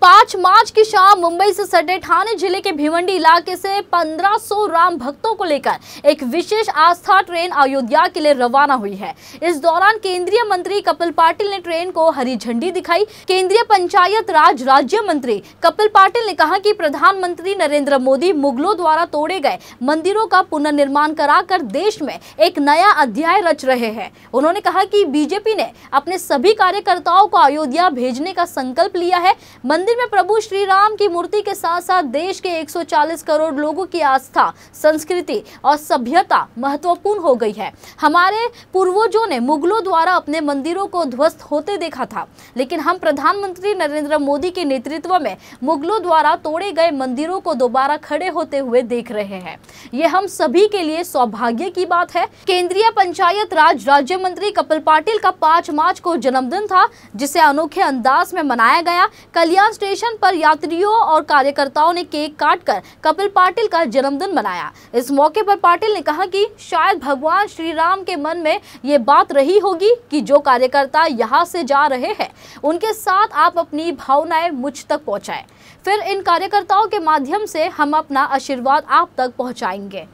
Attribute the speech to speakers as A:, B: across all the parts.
A: 5 मार्च की शाम मुंबई से सटे ठाणे जिले के भिवंडी इलाके से 1500 राम भक्तों को लेकर एक विशेष आस्था ट्रेन अयोध्या के लिए रवाना हुई है। इस दौरान केंद्रीय मंत्री कपिल पाटिल ने ट्रेन को हरी झंडी दिखाई। केंद्रीय पंचायत राज राज्य मंत्री कपिल पाटिल ने कहा कि प्रधानमंत्री नरेंद्र मोदी मुगलों द्वारा तोड़े गए मंदिरों का पुनर्निर्माण कराकर देश में एक नया अध्याय रच रहे हैं। उन्होंने कहा कि बीजेपी ने अपने सभी कार्यकर्ताओं को अयोध्या भेजने का संकल्प लिया है। मंदिर में प्रभु श्री राम की मूर्ति के साथ साथ देश के 140 करोड़ लोगों की आस्था, संस्कृति और सभ्यता महत्वपूर्ण हो गई है। हमारे पूर्वजों ने मुगलों द्वारा अपने मंदिरों को ध्वस्त होते देखा था, लेकिन हम प्रधानमंत्री नरेंद्र मोदी के नेतृत्व में मुगलों द्वारा तोड़े गए मंदिरों को दोबारा खड़े होते हुए देख रहे हैं। ये हम सभी के लिए सौभाग्य की बात है। केंद्रीय पंचायत राज राज्य मंत्री कपिल पाटिल का 5 मार्च को जन्मदिन था, जिसे अनोखे अंदाज में मनाया गया। कल्याण स्टेशन पर यात्रियों और कार्यकर्ताओं ने केक काटकर कपिल पाटिल का जन्मदिन मनाया। इस मौके पर पाटिल ने कहा कि शायद भगवान श्री राम के मन में ये बात रही होगी कि जो कार्यकर्ता यहाँ से जा रहे हैं उनके साथ आप अपनी भावनाएं मुझ तक पहुँचाएं, फिर इन कार्यकर्ताओं के माध्यम से हम अपना आशीर्वाद आप तक पहुँचाएंगे।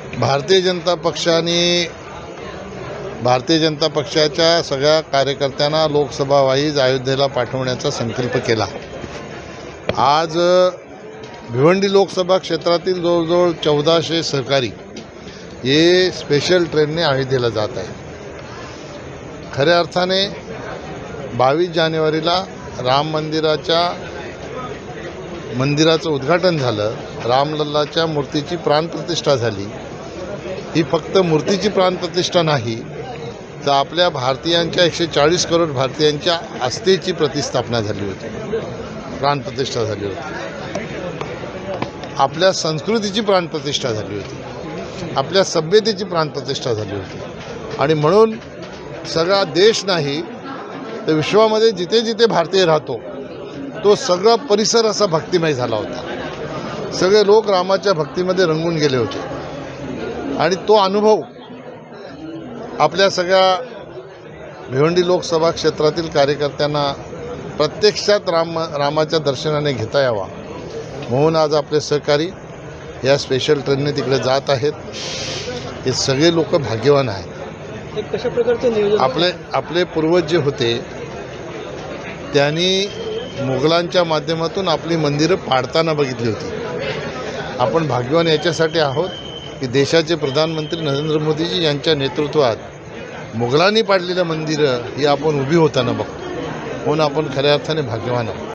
B: भारतीय जनता पक्षाच्या सगळ्या कार्यकर्त्यांना लोकसभा वाईज अयोध्येला पाठवण्याचा संकल्प केला। आज भिवंडी लोकसभा क्षेत्रातील जवळजवळ 1400 सहकारी हे स्पेशल ट्रेनने अयोध्येला जात आहे। खऱ्या अर्थाने 22 जानेवारीला राम मंदिराचं उद्घाटन झालं, रामलल्लाच्या मूर्तीची प्राणप्रतिष्ठा झाली। ही फक्त मूर्तीची प्राणप्रतिष्ठा नाही, तर आपल्या भारतीयांच्या 140 करोड भारतीयांच्या आस्थेची प्रतिष्ठापना झाली होती, प्राणप्रतिष्ठा झाली होती। आपल्या संस्कृतीची प्राणप्रतिष्ठा झाली होती, आपल्या सभ्यतेची प्राणप्रतिष्ठा झाली होती। आणि म्हणून सगळा देश नाही तर विश्वामध्ये जिथे जिथे भारतीय राहतो तो सगळा परिसर असा भक्तिमय झाला होता। सगळे लोक रामाच्या भक्तीमध्ये रंगून गेले होते आणि तो अनुभव आपल्या सगळ्या भिवंडी लोकसभा क्षेत्रातील कार्यकर्त्यांना प्रत्यक्षात रामाच्या दर्शनाने घेता यावा म्हणून आज आपले सहकारी या स्पेशल ट्रेनने तिकडे जात आहेत। हे सगळे लोक भाग्यवान आहेत।
C: कशा प्रकारचे नियोजन
B: आपले पूर्वज जे होते त्यांनी मुघलांच्या माध्यमातून आपली मंदिरं पाडताना बघितली होती। आपण भाग्यवान याच्यासाठी आहोत की देशाचे प्रधानमंत्री नरेंद्र मोदीजी यांच्या नेतृत्वात मुघलांनी पाडलेल्या मंदिरं ही आपण उभी होताना बघतो, म्हणून आपण खऱ्या अर्थाने भाग्यवान आहोत।